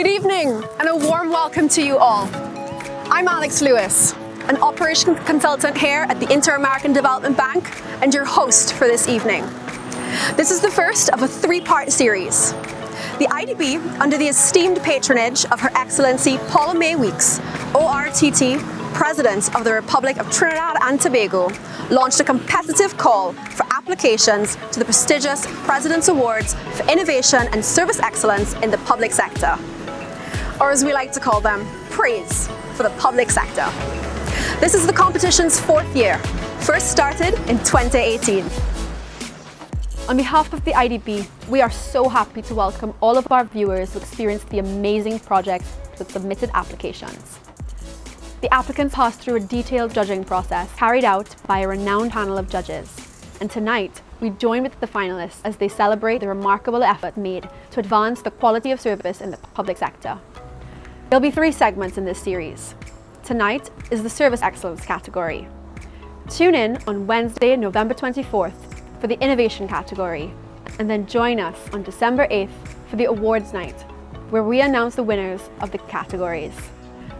Good evening and a warm welcome to you all. I'm Alex Lewis, an operations consultant here at the Inter-American Development Bank and your host for this evening. This is the first of a three-part series. The IDB, under the esteemed patronage of Her Excellency Paula May Weeks, ORTT, President of the Republic of Trinidad and Tobago, launched a competitive call for applications to the prestigious President's Awards for Innovation and Service Excellence in the Public Sector, or as we like to call them, P.R.A.I.S E for the public sector. This is the competition's fourth year, first started in 2018. On behalf of the IDB, we are so happy to welcome all of our viewers who experienced the amazing project with submitted applications. The applicants passed through a detailed judging process carried out by a renowned panel of judges. And tonight, we join with the finalists as they celebrate the remarkable effort made to advance the quality of service in the public sector. There'll be three segments in this series. Tonight is the Service Excellence category. Tune in on Wednesday, November 24th for the Innovation category, and then join us on December 8th for the Awards Night, where we announce the winners of the categories.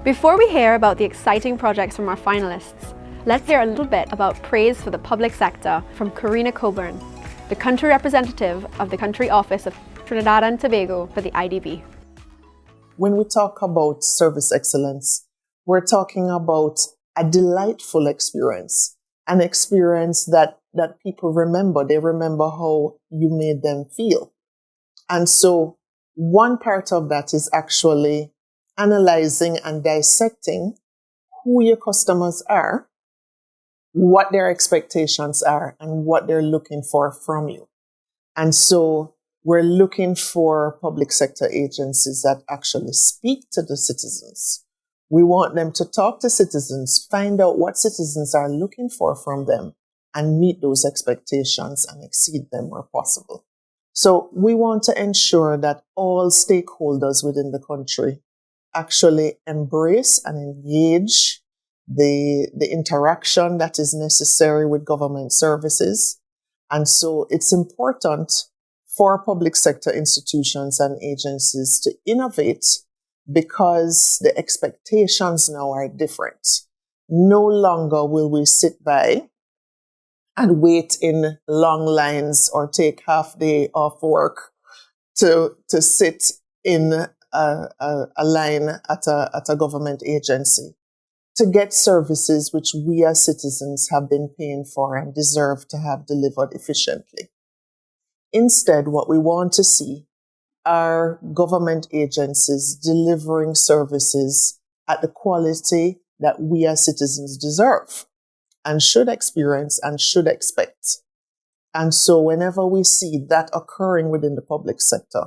Before we hear about the exciting projects from our finalists, let's hear a little bit about P.R.A.I.S E for the public sector from Karina Coburn, the country representative of the country office of Trinidad and Tobago for the IDB. When we talk about service excellence, we're talking about a delightful experience, an experience that people remember. They remember how you made them feel. And so one part of that is actually analyzing and dissecting who your customers are, what their expectations are, and what they're looking for from you. And so we're looking for public sector agencies that actually speak to the citizens. We want them to talk to citizens, find out what citizens are looking for from them, and meet those expectations and exceed them where possible. So we want to ensure that all stakeholders within the country actually embrace and engage the interaction that is necessary with government services. And so it's important for public sector institutions and agencies to innovate because the expectations now are different. No longer will we sit by and wait in long lines or take half day off work to sit in a line at a government agency to get services which we as citizens have been paying for and deserve to have delivered efficiently. Instead, what we want to see are government agencies delivering services at the quality that we as citizens deserve and should experience and should expect. And so whenever we see that occurring within the public sector,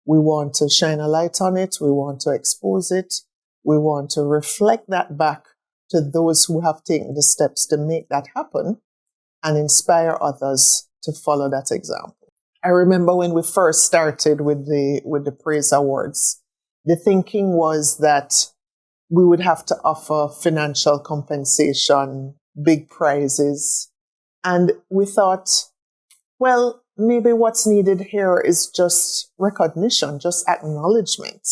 we want to shine a light on it, we want to expose it, we want to reflect that back to those who have taken the steps to make that happen and inspire others to follow that example. I remember when we first started with the P.R.A.I.S E Awards, the thinking was that we would have to offer financial compensation, big prizes. And we thought, well, maybe what's needed here is just recognition, just acknowledgement.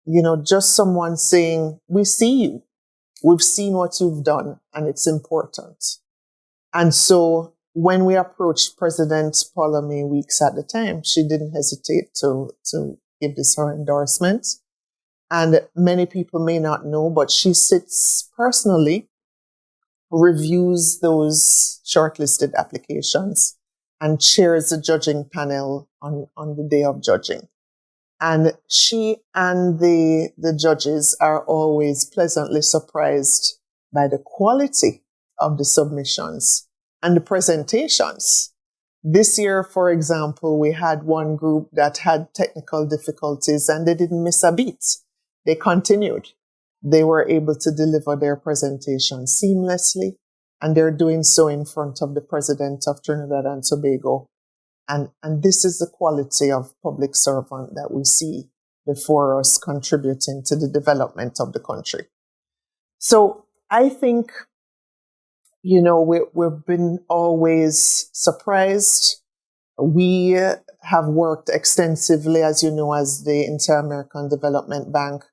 You know, just someone saying, we see you, we've seen what you've done, and it's important. And so when we approached President Paula May Weeks at the time, she didn't hesitate to give this her endorsement. And many people may not know, but she sits personally, reviews those shortlisted applications, and chairs the judging panel on the day of judging. And she and the judges are always pleasantly surprised by the quality of the submissions and the presentations. This year, for example, we had one group that had technical difficulties and they didn't miss a beat. They continued. They were able to deliver their presentation seamlessly, and they're doing so in front of the President of Trinidad and Tobago. And this is the quality of public servant that we see before us contributing to the development of the country. So I think, you know, we've been always surprised. We have worked extensively, as you know, as the Inter-American Development Bank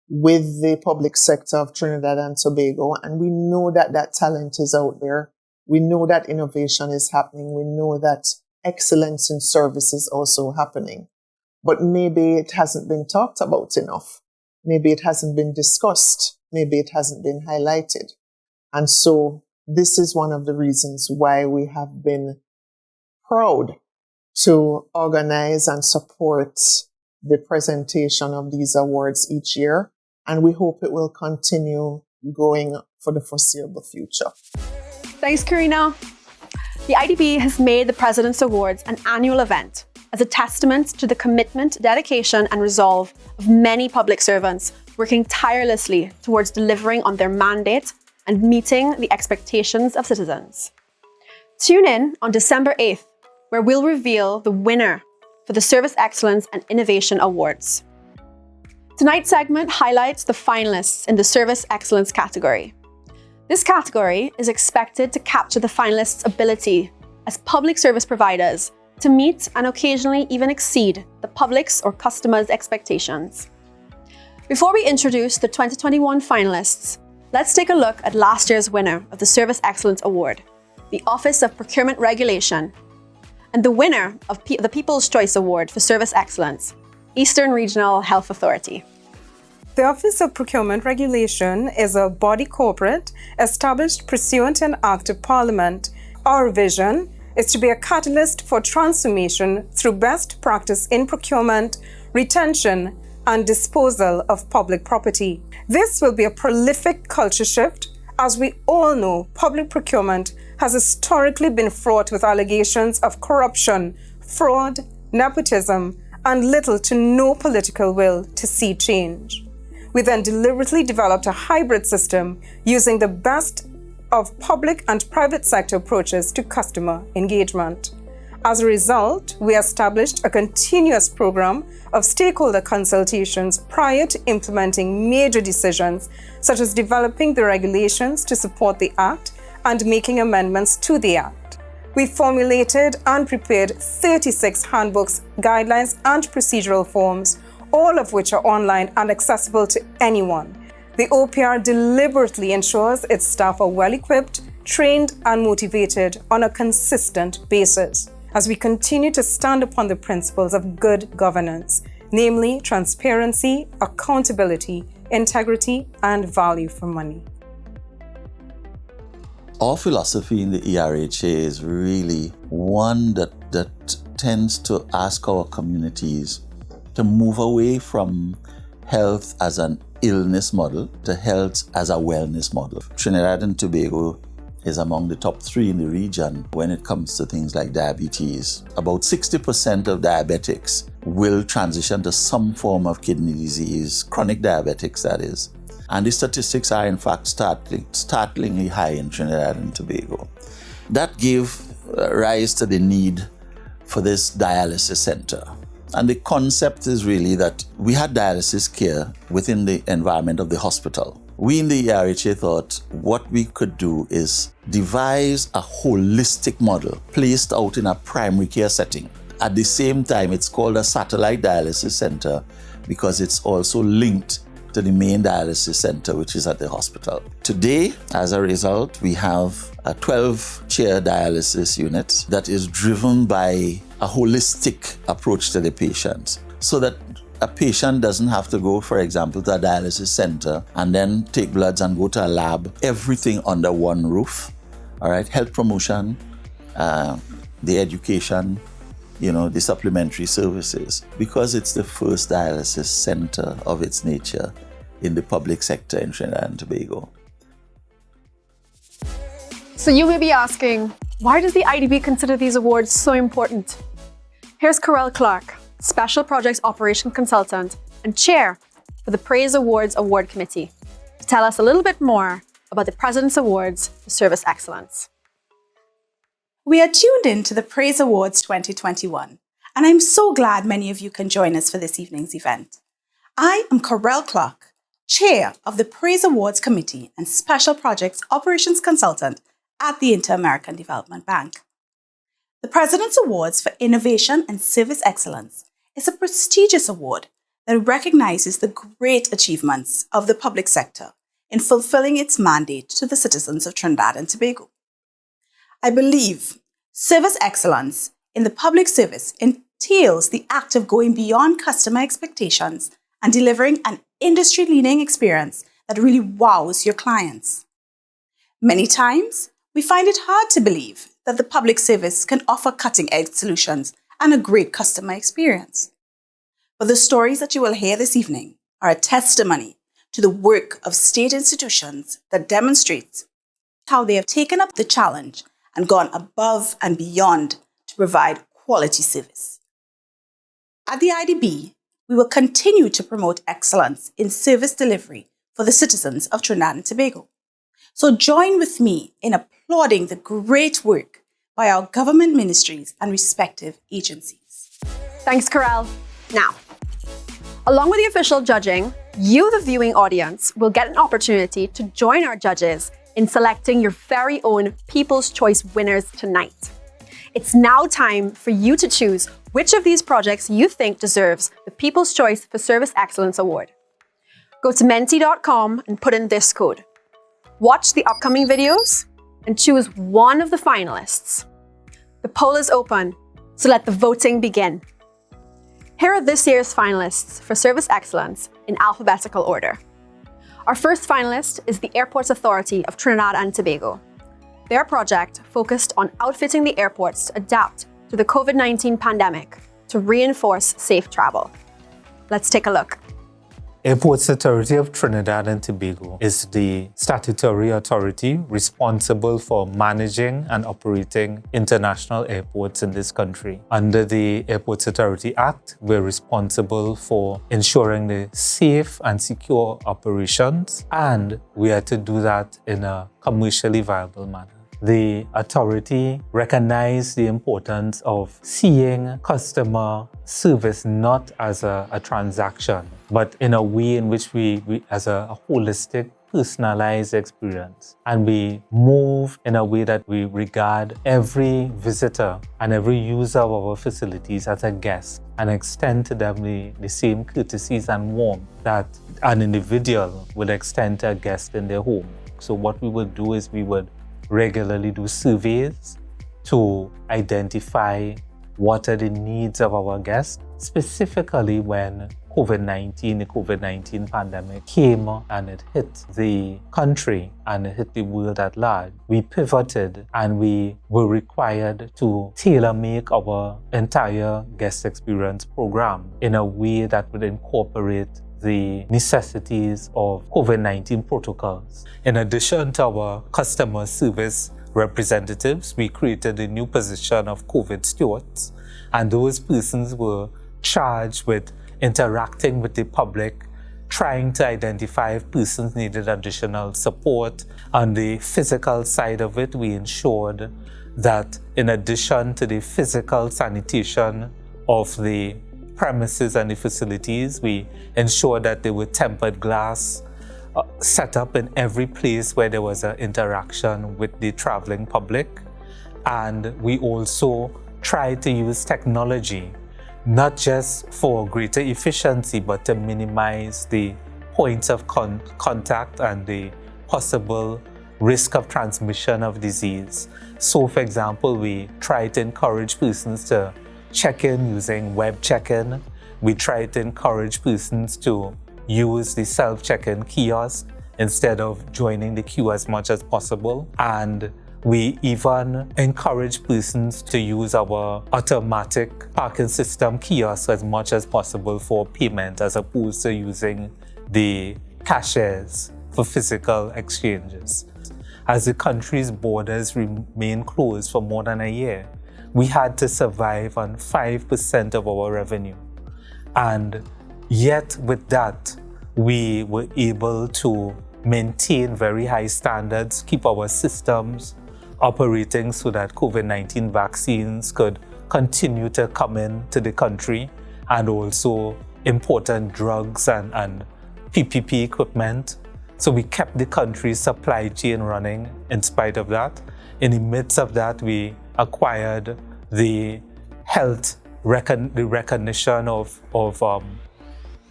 with the public sector of Trinidad and Tobago. And we know that that talent is out there. We know that innovation is happening. We know that excellence in service is also happening. But maybe it hasn't been talked about enough. Maybe it hasn't been discussed. Maybe it hasn't been highlighted. And so this is one of the reasons why we have been proud to organize and support the presentation of these awards each year. And we hope it will continue going for the foreseeable future. Thanks, Karina. The IDB has made the President's Awards an annual event as a testament to the commitment, dedication, and resolve of many public servants working tirelessly towards delivering on their mandate and meeting the expectations of citizens. Tune in on December 8th, where we'll reveal the winner for the Service Excellence and Innovation Awards. Tonight's segment highlights the finalists in the Service Excellence category. This category is expected to capture the finalists' ability as public service providers to meet and occasionally even exceed the public's or customers' expectations. Before we introduce the 2021 finalists, let's take a look at last year's winner of the Service Excellence Award, the Office of Procurement Regulation, and the winner of the People's Choice Award for Service Excellence, Eastern Regional Health Authority. The Office of Procurement Regulation is a body corporate established pursuant to an Act of Parliament. Our vision is to be a catalyst for transformation through best practice in procurement, retention, and disposal of public property. This will be a prolific culture shift. As we all know, public procurement has historically been fraught with allegations of corruption, fraud, nepotism, and little to no political will to see change. We then deliberately developed a hybrid system using the best of public and private sector approaches to customer engagement. As a result, we established a continuous program of stakeholder consultations prior to implementing major decisions, such as developing the regulations to support the Act and making amendments to the Act. We formulated and prepared 36 handbooks, guidelines, and procedural forms, all of which are online and accessible to anyone. The OPR deliberately ensures its staff are well-equipped, trained, and motivated on a consistent basis, as we continue to stand upon the principles of good governance, namely transparency, accountability, integrity, and value for money. Our philosophy in the ERHA is really one that tends to ask our communities to move away from health as an illness model to health as a wellness model. Trinidad and Tobago is among the top 3 in the region when it comes to things like diabetes. About 60% of diabetics will transition to some form of kidney disease, chronic diabetics that is. And the statistics are in fact startlingly high in Trinidad and Tobago. That gave rise to the need for this dialysis center. And the concept is really that we had dialysis care within the environment of the hospital. We in the ERHA thought what we could do is devise a holistic model placed out in a primary care setting. At the same time, it's called a satellite dialysis center because it's also linked to the main dialysis center, which is at the hospital. Today, as a result, we have a 12-chair dialysis unit that is driven by a holistic approach to the patient, so that a patient doesn't have to go, for example, to a dialysis center and then take bloods and go to a lab, everything under one roof. All right, health promotion, the education, the supplementary services, because it's the first dialysis center of its nature in the public sector in Trinidad and Tobago. So you may be asking, why does the IDB consider these awards so important? Here's Corel Clark, Special Projects Operation Consultant and Chair for the Praise Awards Award Committee, to tell us a little bit more about the President's Awards for Service Excellence. We are tuned in to the Praise Awards 2021, and I'm so glad many of you can join us for this evening's event. I am Corel Clark, Chair of the Praise Awards Committee and Special Projects Operations Consultant at the Inter-American Development Bank. The President's Awards for Innovation and Service Excellence is a prestigious award that recognizes the great achievements of the public sector in fulfilling its mandate to the citizens of Trinidad and Tobago. I believe service excellence in the public service entails the act of going beyond customer expectations and delivering an industry-leading experience that really wows your clients. Many times, we find it hard to believe that the public service can offer cutting-edge solutions and a great customer experience. But the stories that you will hear this evening are a testimony to the work of state institutions that demonstrates how they have taken up the challenge and gone above and beyond to provide quality service. At the IDB, we will continue to promote excellence in service delivery for the citizens of Trinidad and Tobago. So join with me in applauding the great work by our government ministries and respective agencies. Thanks, Pr.A.I.S.E. Now, along with the official judging, you, the viewing audience, will get an opportunity to join our judges in selecting your very own People's Choice winners tonight. It's now time for you to choose which of these projects you think deserves the People's Choice for Service Excellence Award. Go to menti.com and put in this code. Watch the upcoming videos and choose one of the finalists. The poll is open, so let the voting begin. Here are this year's finalists for Service Excellence in alphabetical order. Our first finalist is the Airports Authority of Trinidad and Tobago. Their project focused on outfitting the airports to adapt to the COVID-19 pandemic to reinforce safe travel. Let's take a look. Airports Authority of Trinidad and Tobago is the statutory authority responsible for managing and operating international airports in this country. Under the Airports Authority Act, we're responsible for ensuring the safe and secure operations, and we are to do that in a commercially viable manner. The authority recognized the importance of seeing customer service not as a transaction, but in a way in which we as a holistic, personalized experience. And we move in a way that we regard every visitor and every user of our facilities as a guest and extend to them the same courtesies and warmth that an individual would extend to a guest in their home. So what we would do is we would regularly do surveys to identify what are the needs of our guests, specifically when the COVID-19 pandemic came and it hit the country and it hit the world at large. We pivoted and we were required to tailor-make our entire guest experience program in a way that would incorporate the necessities of COVID-19 protocols. In addition to our customer service representatives, we created a new position of COVID stewards, and those persons were charged with interacting with the public, trying to identify if persons needed additional support. On the physical side of it, we ensured that in addition to the physical sanitation of the premises and the facilities, we ensured that there were tempered glass set up in every place where there was an interaction with the traveling public. And we also tried to use technology, not just for greater efficiency, but to minimize the points of contact and the possible risk of transmission of disease. So, for example, we try to encourage persons to check in using web check-in. We try to encourage persons to use the self-check-in kiosk instead of joining the queue as much as possible. And we even encourage persons to use our automatic parking system kiosk as much as possible for payment, as opposed to using the cashiers for physical exchanges. As the country's borders remain closed for more than a year, we had to survive on 5% of our revenue. And yet with that, we were able to maintain very high standards, keep our systems operating so that COVID-19 vaccines could continue to come into the country, and also important drugs and PPP equipment. So we kept the country's supply chain running in spite of that. In the midst of that, we acquired the recognition of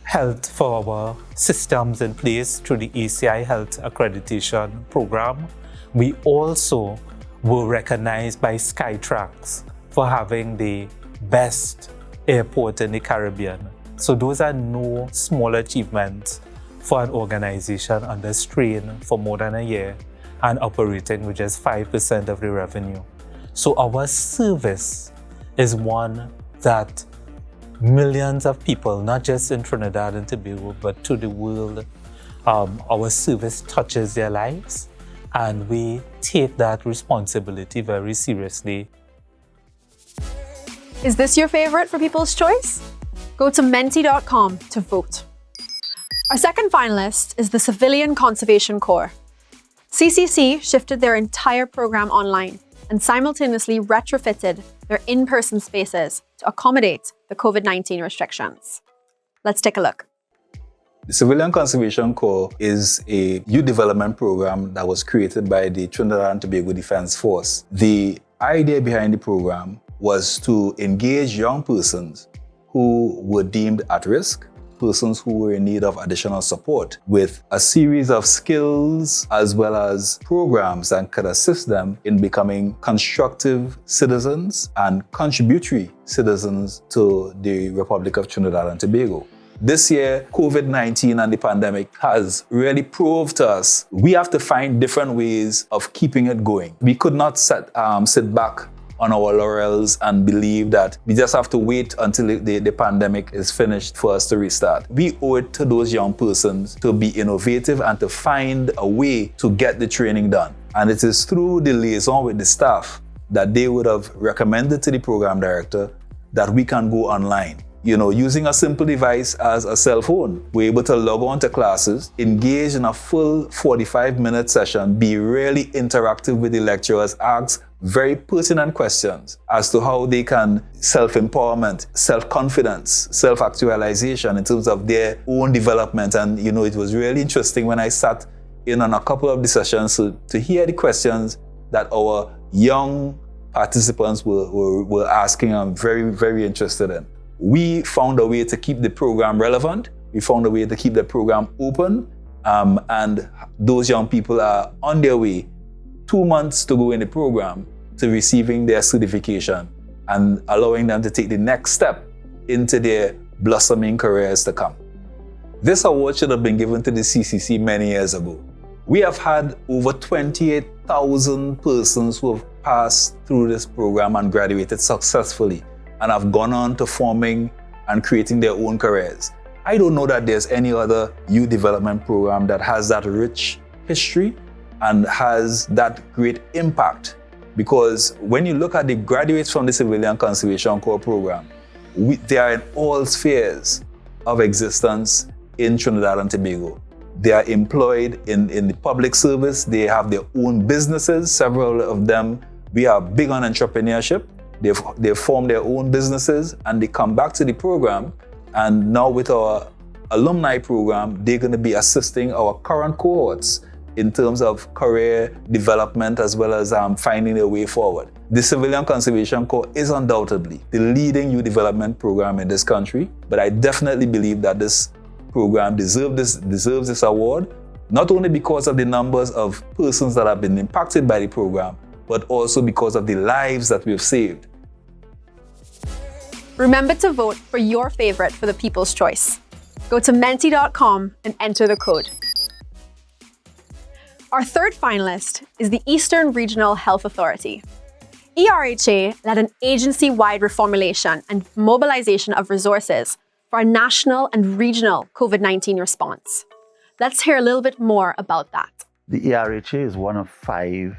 health for our systems in place through the ACI Health Accreditation Program. We also were recognized by Skytrax for having the best airport in the Caribbean. So those are no small achievements for an organization under strain for more than a year and operating with just 5% of the revenue. So our service is one that millions of people, not just in Trinidad and Tobago, but to the world, our service touches their lives, and we take that responsibility very seriously. Is this your favorite for People's Choice? Go to menti.com to vote. Our second finalist is the Civilian Conservation Corps. CCC shifted their entire program online and simultaneously retrofitted their in-person spaces to accommodate the COVID-19 restrictions. Let's take a look. The Civilian Conservation Corps is a youth development program that was created by the Trinidad and Tobago Defense Force. The idea behind the program was to engage young persons who were deemed at risk, persons who were in need of additional support, with a series of skills as well as programs that could assist them in becoming constructive citizens and contributory citizens to the Republic of Trinidad and Tobago. This year, COVID-19 and the pandemic has really proved to us we have to find different ways of keeping it going. We could not sit back on our laurels and believe that we just have to wait until the pandemic is finished for us to restart. We owe it to those young persons to be innovative and to find a way to get the training done. And it is through the liaison with the staff that they would have recommended to the program director that we can go online. Using a simple device as a cell phone, we're able to log on to classes, engage in a full 45-minute session, be really interactive with the lecturers, ask very pertinent questions as to how they can self-empowerment, self-confidence, self-actualization in terms of their own development. And it was really interesting when I sat in on a couple of the sessions to hear the questions that our young participants were asking. I'm very, very interested in. We found a way to keep the program relevant. We found a way to keep the program open. And those young people are on their way 2 months to go in the program to receiving their certification and allowing them to take the next step into their blossoming careers to come. This award should have been given to the CCC many years ago. We have had over 28,000 persons who have passed through this program and graduated successfully and have gone on to forming and creating their own careers. I don't know that there's any other youth development program that has that rich history and has that great impact, because when you look at the graduates from the Civilian Conservation Corps program, they are in all spheres of existence in Trinidad and Tobago. They are employed in the public service, they have their own businesses, several of them. We are big on entrepreneurship. They've formed their own businesses and they come back to the program, and now with our alumni program, they're going to be assisting our current cohorts in terms of career development as well as finding their way forward. The Civilian Conservation Corps is undoubtedly the leading youth development program in this country, but I definitely believe that this program deserves this award, not only because of the numbers of persons that have been impacted by the program, but also because of the lives that we've saved. Remember to vote for your favorite for the People's Choice. Go to menti.com and enter the code. Our third finalist is the Eastern Regional Health Authority. ERHA led an agency-wide reformulation and mobilization of resources for a national and regional COVID-19 response. Let's hear a little bit more about that. The ERHA is one of 5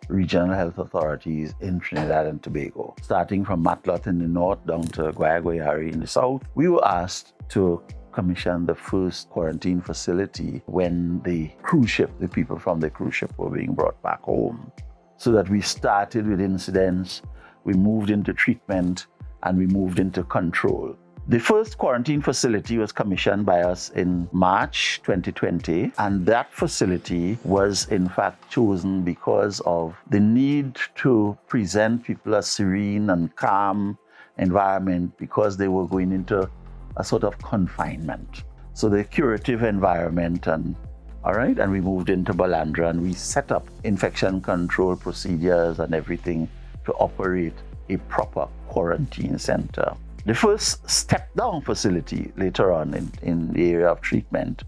regional health authorities in Trinidad and Tobago, starting from Matlot in the north down to Guayaguayari in the south. We were asked to commission the first quarantine facility when the people from the cruise ship were being brought back home. So that we started with incidents, we moved into treatment, and we moved into control. The first quarantine facility was commissioned by us in March 2020, and that facility was in fact chosen because of the need to present people a serene and calm environment because they were going into a sort of confinement. So the curative environment and we moved into Balandra and we set up infection control procedures and everything to operate a proper quarantine center. The first step-down facility later on in the area of treatment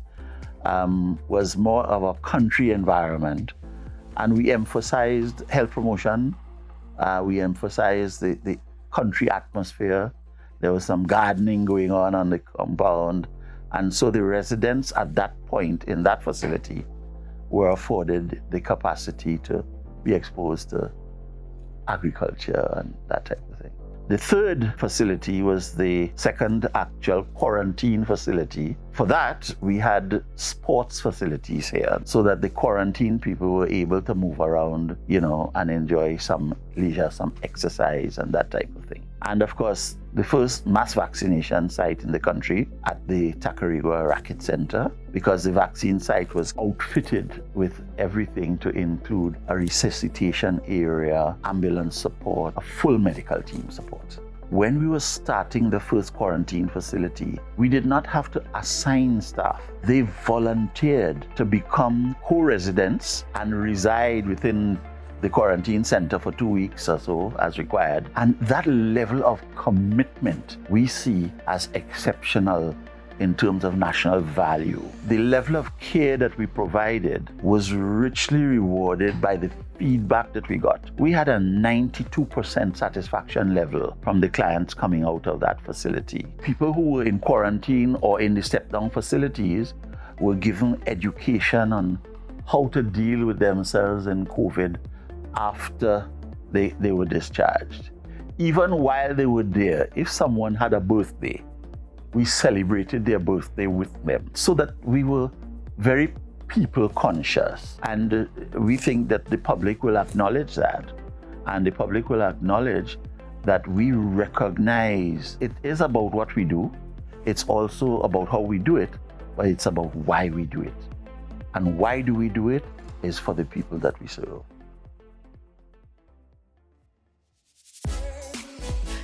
was more of a country environment, and we emphasized health promotion. We emphasized the country atmosphere. There was some gardening going on the compound, and so the residents at that point in that facility were afforded the capacity to be exposed to agriculture and that type of thing. The third facility was the second actual quarantine facility. For that, we had sports facilities here so that the quarantine people were able to move around, and enjoy some leisure, some exercise and that type of thing. And of course, the first mass vaccination site in the country at the Tacarigua Racket Center, because the vaccine site was outfitted with everything to include a resuscitation area, ambulance support, a full medical team support. When we were starting the first quarantine facility, we did not have to assign staff. They volunteered to become co-residents and reside within the quarantine center for 2 weeks or so as required. And that level of commitment we see as exceptional in terms of national value. The level of care that we provided was richly rewarded by the feedback that we got. We had a 92% satisfaction level from the clients coming out of that facility. People who were in quarantine or in the step-down facilities were given education on how to deal with themselves in COVID after they were discharged. Even while they were there, if someone had a birthday, we celebrated their birthday with them so that we were very people conscious. And we think that the public will acknowledge that. And the public will acknowledge that we recognize it is about what we do. It's also about how we do it, but it's about why we do it. And why do we do it is for the people that we serve.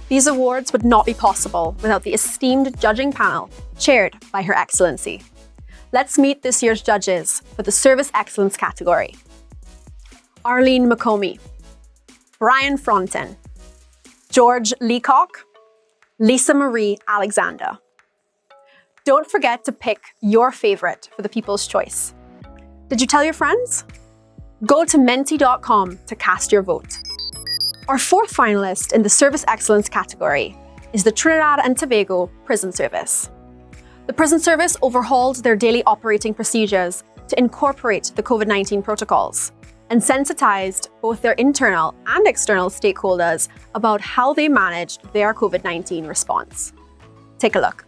These awards would not be possible without the esteemed judging panel chaired by Her Excellency. Let's meet this year's judges for the Service Excellence category. Arlene McComey, Brian Fronten, George Leacock, Lisa Marie Alexander. Don't forget to pick your favorite for the People's Choice. Did you tell your friends? Go to menti.com to cast your vote. Our fourth finalist in the Service Excellence category is the Trinidad and Tobago Prison Service. The prison service overhauled their daily operating procedures to incorporate the COVID-19 protocols and sensitized both their internal and external stakeholders about how they managed their COVID-19 response. Take a look.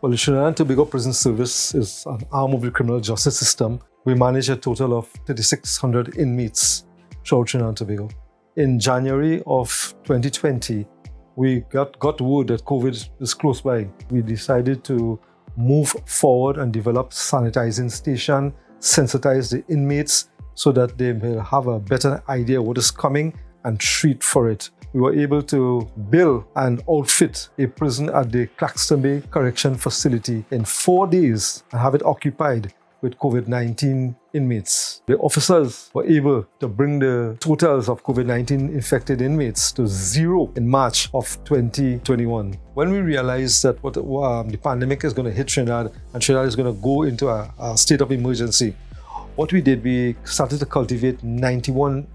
Well, the Trinidad and Tobago Prison Service is an arm of the criminal justice system. We manage a total of 3,600 inmates throughout Trinidad and Tobago. In January of 2020, we got word that COVID is close by. We decided to move forward and develop sanitizing station, sensitize the inmates so that they will have a better idea what is coming and treat for it. We were able to build and outfit a prison at the Claxton Bay Correction Facility in 4 days and have it occupied with COVID-19 inmates. The officers were able to bring the totals of COVID-19 infected inmates to 0 in March of 2021. When we realized that the pandemic is going to hit Trinidad and Trinidad is going to go into a state of emergency, what we did, we started to cultivate 91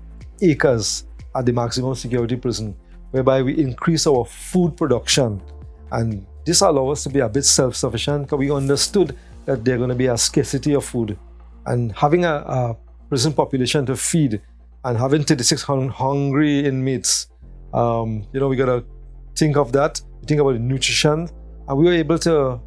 acres at the maximum security prison, whereby we increased our food production. And this allowed us to be a bit self-sufficient because we understood that there's going to be a scarcity of food. And having a prison population to feed and having 36 hungry inmates, we got to think of that, think about the nutrition, and we were able to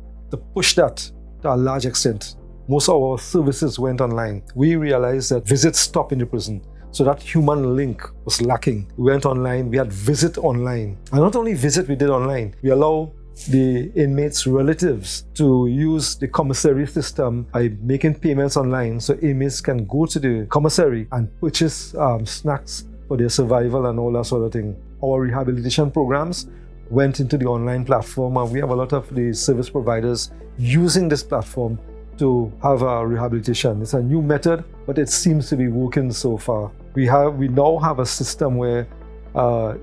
push that to a large extent. Most of our services went online. We realized that visits stopped in the prison, so that human link was lacking. We went online, we had visit online. And not only visit we did online, we allow the inmates' relatives to use the commissary system by making payments online, so inmates can go to the commissary and purchase snacks for their survival and all that sort of thing. Our rehabilitation programs went into the online platform, and we have a lot of the service providers using this platform to have a rehabilitation. It's a new method, but it seems to be working so far. We now have a system where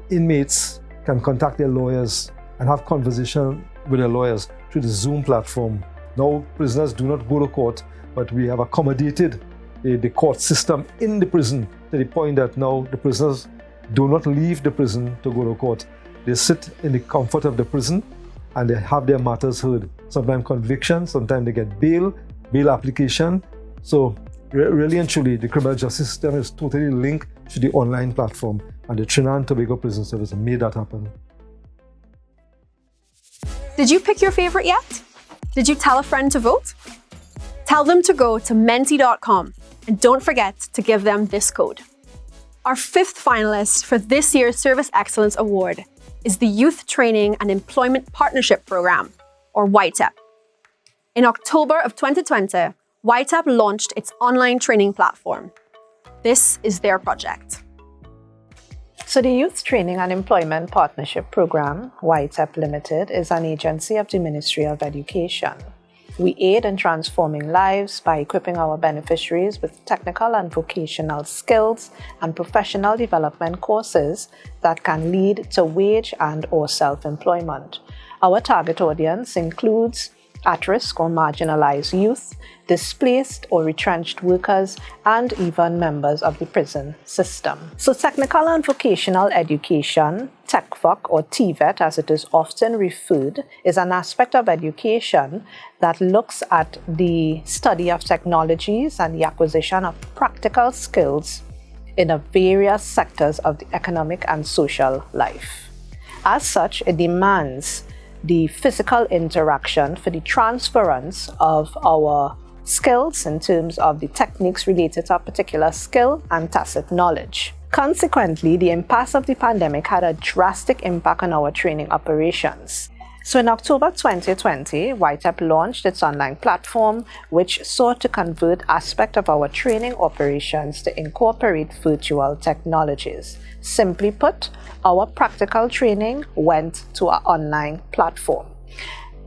inmates can contact their lawyers and have conversation with their lawyers through the Zoom platform. Now prisoners do not go to court, but we have accommodated the court system in the prison to the point that now the prisoners do not leave the prison to go to court. They sit in the comfort of the prison and they have their matters heard. Sometimes conviction, sometimes they get bail application. So really and truly, the criminal justice system is totally linked to the online platform, and the Trinidad and Tobago Prison Service made that happen. Did you pick your favorite yet? Did you tell a friend to vote? Tell them to go to menti.com and don't forget to give them this code. Our fifth finalist for this year's Service Excellence Award is the Youth Training and Employment Partnership Program, or YTEP. In October of 2020, YTEP launched its online training platform. This is their project. So the Youth Training and Employment Partnership Program, YTEP Limited, is an agency of the Ministry of Education. We aid in transforming lives by equipping our beneficiaries with technical and vocational skills and professional development courses that can lead to wage and/or self-employment. Our target audience includes at-risk or marginalized youth, displaced or retrenched workers, and even members of the prison system. So technical and vocational education, TechVoc or TVET as it is often referred, is an aspect of education that looks at the study of technologies and the acquisition of practical skills in the various sectors of the economic and social life. As such, it demands the physical interaction for the transference of our skills in terms of the techniques related to a particular skill and tacit knowledge. Consequently, the impasse of the pandemic had a drastic impact on our training operations. So in October 2020, YTEP launched its online platform, which sought to convert aspects of our training operations to incorporate virtual technologies. Simply put, our practical training went to our online platform.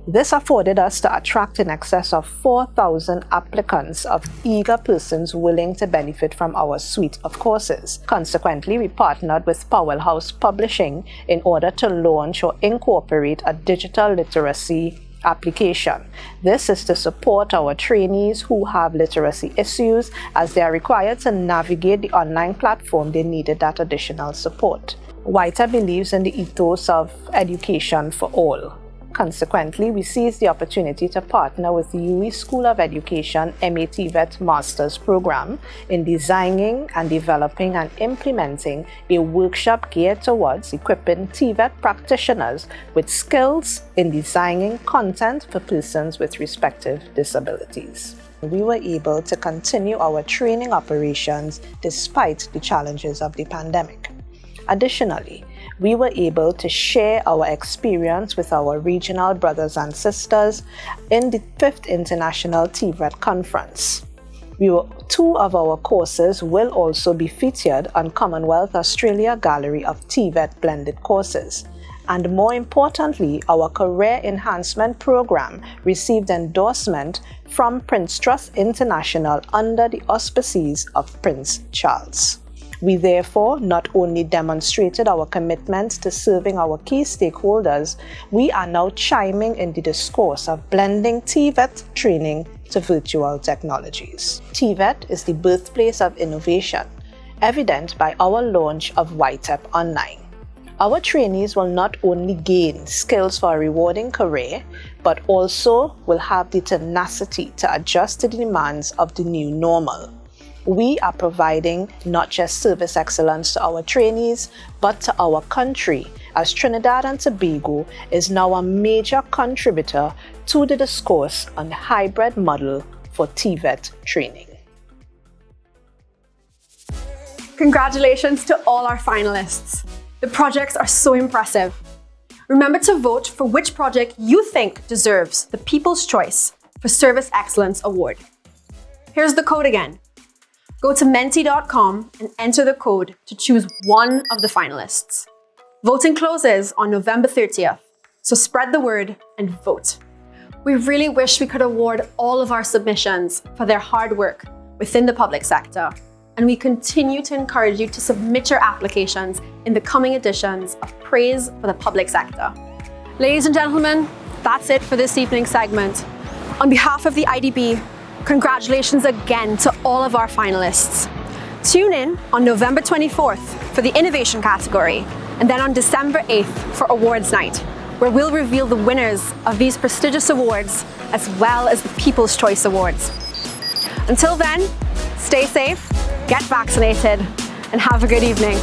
This afforded us to attract in excess of 4,000 applicants of eager persons willing to benefit from our suite of courses. Consequently, we partnered with Powell House Publishing in order to launch or incorporate a digital literacy application. This is to support our trainees who have literacy issues, as they are required to navigate the online platform. They needed that additional support. YTEP believes in the ethos of education for all. Consequently, we seized the opportunity to partner with the UE School of Education MA-TVET Master's Program in designing and developing and implementing a workshop geared towards equipping TVET practitioners with skills in designing content for persons with respective disabilities. We were able to continue our training operations despite the challenges of the pandemic. Additionally, we were able to share our experience with our regional brothers and sisters in the 5th International TVET Conference. Two of our courses will also be featured on Commonwealth Australia Gallery of TVET blended courses. And more importantly, our Career Enhancement Program received endorsement from Prince Trust International under the auspices of Prince Charles. We therefore not only demonstrated our commitment to serving our key stakeholders, we are now chiming in the discourse of blending TVET training to virtual technologies. TVET is the birthplace of innovation, evident by our launch of YTEP Online. Our trainees will not only gain skills for a rewarding career, but also will have the tenacity to adjust to the demands of the new normal. We are providing not just service excellence to our trainees, but to our country, as Trinidad and Tobago is now a major contributor to the discourse on the hybrid model for TVET training. Congratulations to all our finalists. The projects are so impressive. Remember to vote for which project you think deserves the People's Choice for Service Excellence Award. Here's the code again. Go to menti.com and enter the code to choose one of the finalists. Voting closes on November 30th, so spread the word and vote. We really wish we could award all of our submissions for their hard work within the public sector, and we continue to encourage you to submit your applications in the coming editions of Praise for the Public Sector. Ladies and gentlemen, that's it for this evening's segment. On behalf of the IDB, congratulations again to all of our finalists. Tune in on November 24th for the Innovation category, and then on December 8th for Awards Night, where we'll reveal the winners of these prestigious awards, as well as the People's Choice Awards. Until then, stay safe, get vaccinated, and have a good evening.